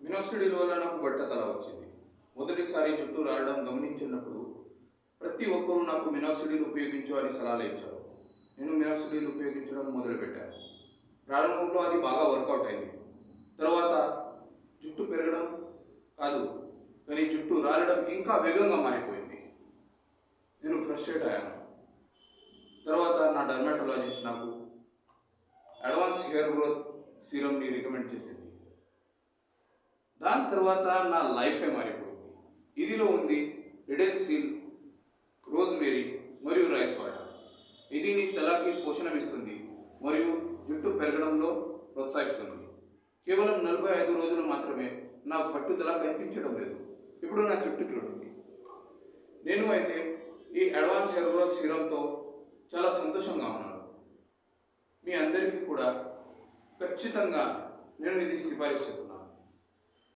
Minoxidil వల్ల నాకు బట్టతల వచ్చింది. మొదటిసారి జుట్టు రాలడం గమనించినప్పుడు ప్రతి ఒక్కరూ నాకు మినాక్సిడిల్ ఉపయోగించు అని సలహాలు ఇచ్చారు. నేను మినాక్సిడిల్ ఉపయోగించడం మొదలుపెట్టాను. ప్రారంభంలో అది బాగా వర్కౌట్ అయింది. తర్వాత జుట్టు పెరగడం కాదు, కానీ జుట్టు రాలడం ఇంకా వేగంగా మారిపోయింది. నేను ఫ్రస్ట్రేట్ అయ్యాను. తర్వాత నా డర్మాటోలాజిస్ట్ నాకు అడ్వాన్స్ హెయిర్ గ్రోత్ సీరమ్ని రికమెండ్ చేసింది. దాని తర్వాత నా లైఫే మారిపోయింది. ఇదిలో ఉంది రిడెన్సిల్, రోజ్మేరీ మరియు రైస్ వాటర్. ఇది నీ తలకి పోషణమిస్తుంది మరియు జుట్టు పెరగడంలో ప్రోత్సహిస్తుంది. కేవలం 45 రోజులు మాత్రమే నా పట్టుదల కనిపించడం లేదు. ఇప్పుడు నా జుట్టు చూడండి. నేను అయితే ఈ అడ్వాన్స్ హెయిర్ గ్రోత్ సీరంతో చాలా సంతోషంగా ఉన్నాను. మీ అందరికీ కూడా ఖచ్చితంగా నేను ఇది సిఫారసు చేస్తున్నాను.